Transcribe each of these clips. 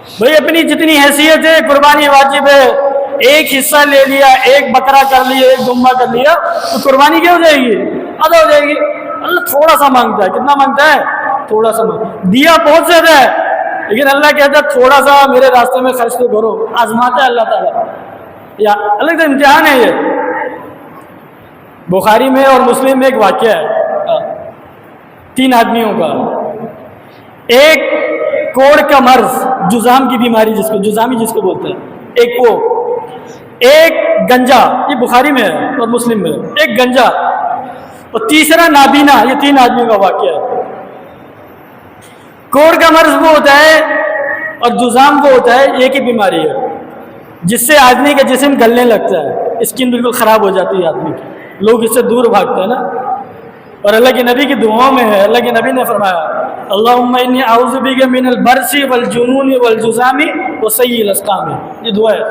بھائی اپنی جتنی حیثیت ہے قربانی واجب ہے، ایک حصہ لے لیا، ایک بکرا کر لیا، ایک دمبا کر لیا، تو قربانی کیا ہو جائے گی؟ ادا ہو جائے گی۔ اللہ تھوڑا سا مانگتا ہے، کتنا مانگتا ہے؟ تھوڑا سا مانگتا، دیا بہت زیادہ ہے لیکن اللہ کہتا ہے تھوڑا سا میرے راستے میں خرچ تو کرو۔ آزماتا ہے اللہ تعالیٰ، یا اللہ کا امتحان ہے یہ۔ بخاری میں اور مسلم میں ایک واقعہ ہے 3 آدمیوں کا، ایک کوڑ کا مرض، جزام کی بیماری جس کو جزامی جس کو بولتے ہیں، ایک وہ، ایک گنجا، یہ بخاری میں ہے اور مسلم میں ہے، ایک گنجا، اور تیسرا نابینا۔ یہ 3 آدمیوں کا واقعہ ہے۔ کوڑ کا مرض وہ ہوتا ہے اور جزام وہ ہوتا ہے، ایک ہی بیماری ہے جس سے آدمی کا جسم گلنے لگتا ہے، اسکن بالکل خراب ہو جاتی ہے آدمی کی، لوگ اس سے دور بھاگتے ہیں نا۔ اور اللہ کے نبی کی دعاؤں میں ہے، اللہ کے نبی نے فرمایا اللہم انی اعوذ بک من البرص والجنون والجذام وسیء الاسقام، یہ دعا ہے۔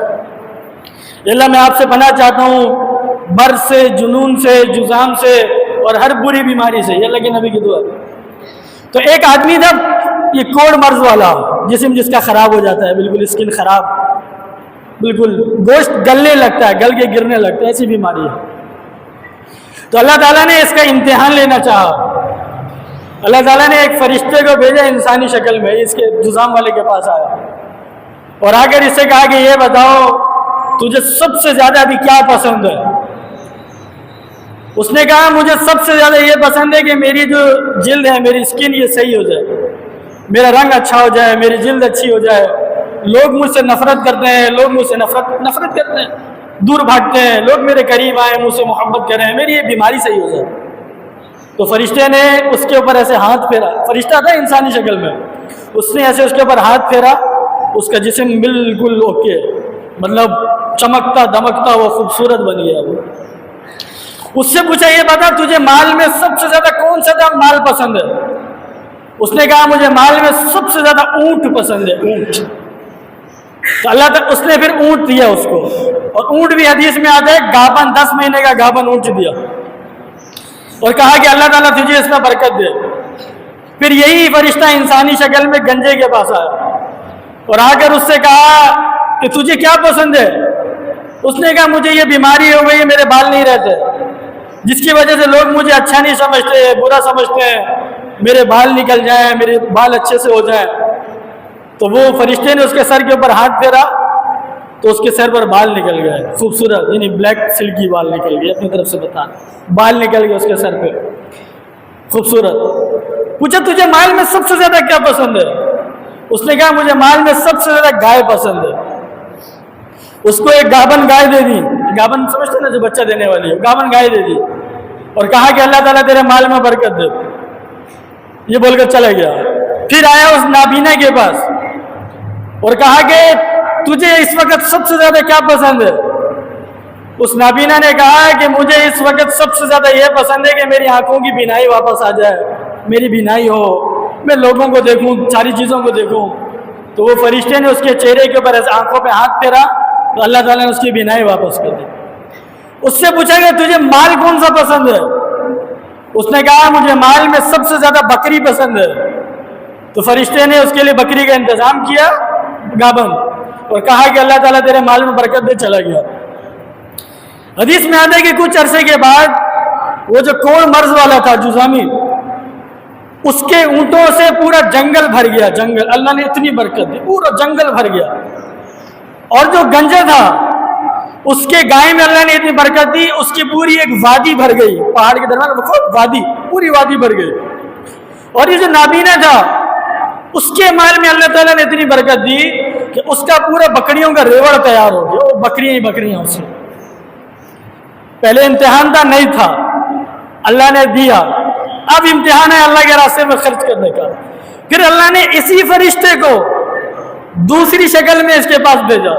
اللہ میں آپ سے پناہ چاہتا ہوں برص سے، جنون سے، جذام سے اور ہر بری بیماری سے، یہ اللہ کے نبی کی دعا ہے۔ تو ایک آدمی تھا یہ کوڑ مرض والا، جسم جس کا خراب ہو جاتا ہے، بالکل اسکن خراب، بالکل گوشت گلنے لگتا ہے، گل کے گرنے لگتا ہے، ایسی بیماری ہے۔ تو اللہ تعالیٰ نے اس کا امتحان لینا چاہا، اللہ تعالیٰ نے ایک فرشتے کو بھیجا انسانی شکل میں، اس کے جزام والے کے پاس آیا اور آ کر اس سے کہا کہ یہ بتاؤ تجھے سب سے زیادہ ابھی کیا پسند ہے؟ اس نے کہا مجھے سب سے زیادہ یہ پسند ہے کہ میری جو جلد ہے، میری اسکن یہ صحیح ہو جائے، میرا رنگ اچھا ہو جائے، میری جلد اچھی ہو جائے۔ لوگ مجھ سے نفرت کرتے ہیں، لوگ مجھ سے نفرت کرتے ہیں، دور بھاگتے ہیں، لوگ میرے قریب آئیں، مجھ سے محبت کریں، میری یہ بیماری صحیح ہو جائے۔ تو فرشتے نے اس کے اوپر ایسے ہاتھ پھیرا، فرشتہ تھا انسانی شکل میں، اس نے ایسے اس کے اوپر ہاتھ پھیرا، اس کا جسم بالکل اوکے، مطلب چمکتا دمکتا وہ خوبصورت بن گیا۔ وہ اس سے پوچھا یہ بتا تجھے مال میں سب سے زیادہ کون سا مال پسند ہے؟ اس نے کہا مجھے مال میں سب سے زیادہ اونٹ پسند ہے، اونٹ۔ تو اللہ تعالیٰ اس نے پھر اونٹ دیا اس کو، اور اونٹ بھی حدیث میں آتا ہے گابن، 10 مہینے کا گابن اونٹ دیا، اور کہا کہ اللہ تعالیٰ تجھے اس میں برکت دے۔ پھر یہی فرشتہ انسانی شکل میں گنجے کے پاس آیا اور آ کر اس سے کہا کہ تجھے کیا پسند ہے؟ اس نے کہا مجھے یہ بیماری ہو گئی ہے، میرے بال نہیں رہتے، جس کی وجہ سے لوگ مجھے اچھا نہیں سمجھتے، برا سمجھتے ہیں، میرے بال نکل جائیں، میرے بال اچھے سے ہو جائیں۔ تو وہ فرشتے نے اس کے سر کے اوپر ہاتھ پھیرا تو اس کے سر پر بال نکل گئے، خوبصورت، یعنی بلیک سلکی بال نکل گئے، اپنی طرف سے بتا، بال نکل گئے اس کے سر پہ، خوبصورت۔ پوچھا تجھے مال میں سب سے زیادہ کیا پسند ہے؟ اس نے کہا مجھے مال میں سب سے زیادہ گائے پسند ہے۔ اس کو ایک گابن گائے دے دی، گابن سمجھتے نا جو بچہ دینے والی ہے، گابن گائے دے دی، اور کہا کہ اللہ تعالیٰ تیرے مال میں برکت دے، یہ بول کر چلا گیا۔ پھر آیا اس نابینا کے پاس اور کہا کہ تجھے اس وقت سب سے زیادہ کیا پسند ہے؟ اس نابینا نے کہا کہ مجھے اس وقت سب سے زیادہ یہ پسند ہے کہ میری آنکھوں کی بینائی واپس آ جائے، میری بینائی ہو، میں لوگوں کو دیکھوں، ساری چیزوں کو دیکھوں۔ تو وہ فرشتے نے اس کے چہرے کے اوپر ایسے آنکھوں پہ ہاتھ پھیرا تو اللہ تعالیٰ نے اس کی بینائی واپس کر دی۔ اس سے پوچھا کہ تجھے مال کون سا پسند ہے؟ اس نے کہا مجھے مال میں سب سے زیادہ بکری پسند ہے۔ تو فرشتے نے اس کے لیے بکری کا انتظام کیا، گابن، اور کہا کہ اللہ تعالیٰ تیرے مال میں برکت دے، چلا گیا۔ حدیث میں آتا ہے کہ کچھ عرصے کے بعد وہ جو کوڑ مرض والا تھا جزامی، اس کے اونٹوں سے پورا جنگل بھر گیا، جنگل، اللہ نے اتنی برکت دی، پورا جنگل بھر گیا۔ اور جو گنجا تھا اس کے گائے میں اللہ نے اتنی برکت دی، اس کی پوری ایک وادی بھر گئی، پہاڑ کے درمیان وادی، پوری وادی بھر گئی۔ اور یہ جو نابینا تھا اس کے مال میں اللہ تعالیٰ نے اتنی برکت دی کہ اس کا پورا بکریوں کا ریوڑ تیار ہو گیا، وہ بکریاں ہی بکریاں اس سے۔ پہلے امتحان تھا، نہیں تھا، اللہ نے دیا، اب امتحان ہے اللہ کے راستے میں خرچ کرنے کا۔ پھر اللہ نے اسی فرشتے کو دوسری شکل میں اس کے پاس بھیجا،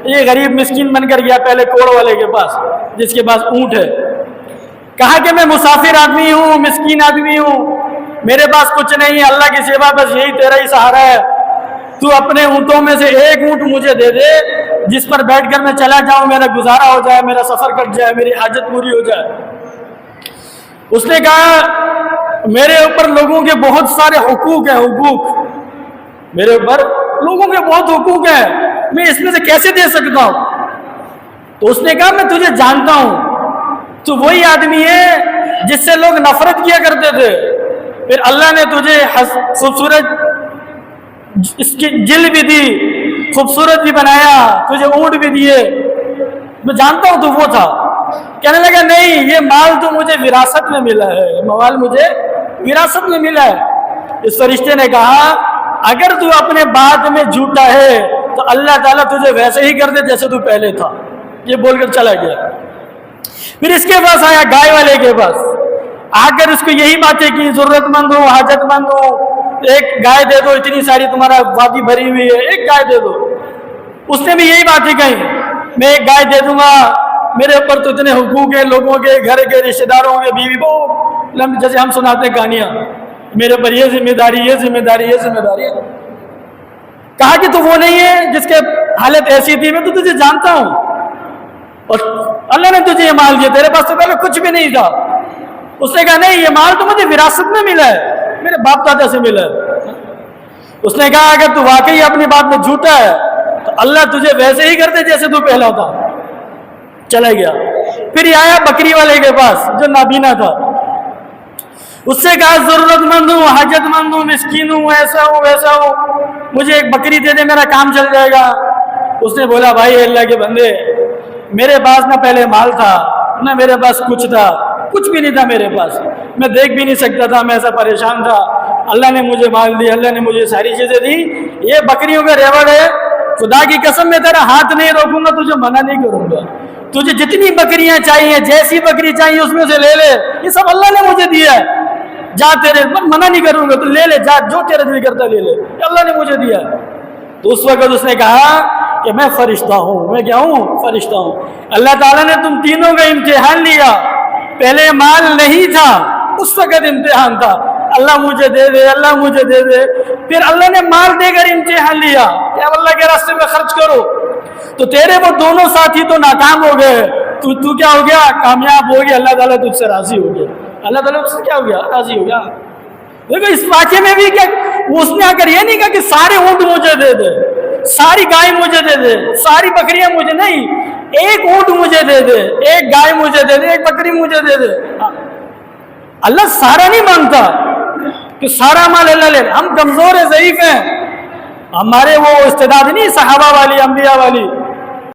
یہ غریب مسکین بن کر گیا پہلے کوڑ والے کے پاس جس کے پاس اونٹ ہے، کہا کہ میں مسافر آدمی ہوں، مسکین آدمی ہوں، میرے پاس کچھ نہیں ہے، اللہ کی سوا بس یہی تیرا ہی سہارا ہے، تو اپنے اونٹوں میں سے ایک اونٹ مجھے دے دے جس پر بیٹھ کر میں چلا جاؤں، میرا گزارا ہو جائے، میرا سفر کٹ جائے، میری حاجت پوری ہو جائے۔ اس نے کہا میرے اوپر لوگوں کے بہت سارے حقوق ہیں، حقوق، میرے اوپر لوگوں کے بہت حقوق ہیں، میں اس میں سے کیسے دے سکتا ہوں؟ تو اس نے کہا میں تجھے جانتا ہوں، تو وہی آدمی ہے جس سے لوگ نفرت کیا کرتے تھے، پھر اللہ نے تجھے خوبصورت اس کی جل بھی دی، خوبصورت بھی بنایا، تجھے اونٹ بھی دیے، میں جانتا ہوں تو وہ تھا۔ کہنے لگا نہیں، یہ مال تو مجھے وراثت میں ملا ہے، مال مجھے وراثت میں ملا ہے۔ اس فرشتے نے کہا اگر تو اپنے بات میں جھوٹا ہے تو اللہ تعالیٰ تجھے ویسے ہی کر دے جیسے تو پہلے تھا۔ یہ بول کر چلا گیا۔ پھر اس کے پاس آیا گائے والے کے پاس، آ کر اس کو یہی باتیں کی، ضرورت مند ہوں، حاجت مند ہوں، ایک گائے دے دو، اتنی ساری تمہارا وادی بھری ہوئی ہے، ایک گائے دے دو۔ اس نے بھی یہی باتیں کہی، میں ایک گائے دے دوں گا، میرے اوپر تو اتنے حقوق ہیں، لوگوں کے، گھر کے، رشتے داروں کے، بیوی کو، جیسے ہم سناتے ہیں کہانیاں، میرے پر یہ ذمہ داری، یہ ذمہ داری، یہ ذمہ داری ہے۔ کہا کہ تو وہ نہیں ہے جس کے حالت ایسی تھی، میں تو تجھے جانتا ہوں، اور اللہ نے تجھے یہ مال دیا، تیرے پاس تو پہلے کچھ بھی نہیں تھا۔ اس نے کہا نہیں، یہ مال تو مجھے وراثت میں ملا ہے، میرے باپ دادا سے ملا ہے۔ اس نے کہا اگر تو واقعی اپنی بات میں جھوٹا ہے تو اللہ تجھے ویسے ہی کرتے جیسے تو پہلا تھا۔ چلا گیا۔ پھر یہ آیا بکری والے کے پاس جو نابینا تھا، اس سے کہا ضرورت مند ہوں، حاجت مند ہوں، مسکین ہوں، ایسا ہوں ویسا ہوں، مجھے ایک بکری دے دے، میرا کام چل جائے گا۔ اس نے بولا بھائی اللہ کے بندے، میرے پاس نہ پہلے مال تھا، نہ میرے پاس کچھ تھا، کچھ بھی نہیں تھا میرے پاس، میں دیکھ بھی نہیں سکتا تھا، میں ایسا پریشان تھا، اللہ نے مجھے مال دی، اللہ نے مجھے ساری چیزیں دی، یہ بکریوں کا ریوڑ ہے، خدا کی قسم میں تیرا ہاتھ نہیں روکوں گا، تجھے منع نہیں کروں گا، تجھے جتنی بکریاں چاہیے، جیسی بکری چاہیے اس میں سے لے لے، یہ سب اللہ نے مجھے دیا ہے، جا تیرے، منع نہیں کروں گا، تو لے لے، جا، جو تیرا دل کرتا لے لے، اللہ نے مجھے دیا ہے۔ تو اس وقت اس نے کہا کہ میں فرشتہ ہوں، میں کیا ہوں؟ فرشتہ ہوں۔ اللہ تعالیٰ نے تم تینوں کا امتحان لیا، پہلے مال نہیں تھا، اس وقت امتحان تھا، اللہ مجھے دے دے، اللہ مجھے دے دے، پھر اللہ نے مال دے کر امتحان لیا کہ اب اللہ کے راستے میں خرچ کرو، تو تیرے وہ دونوں ساتھی تو ناکام ہو گئے، تو کیا ہو گیا؟ کامیاب ہو گیا، اللہ تعالیٰ تجھ سے راضی ہو گیا، اللہ تعالیٰ تجھ سے کیا ہو گیا؟ راضی ہو گیا۔ دیکھو اس واقعے میں بھی کیا، اس نے آ کر یہ نہیں کہا کہ سارے اونٹ مجھے دے دے، ساری گائے مجھے دے دے، ساری بکریاں مجھے، نہیں، ایک اونٹ مجھے دے دے، ایک گائے مجھے دے دے، ایک بکری مجھے دے دے۔ اللہ سارا نہیں مانگتا کہ سارا مال اللہ لے، ہم کمزور ہیں، ضعیف ہیں، ہمارے وہ استعداد نہیں صحابہ والی، انبیاء والی،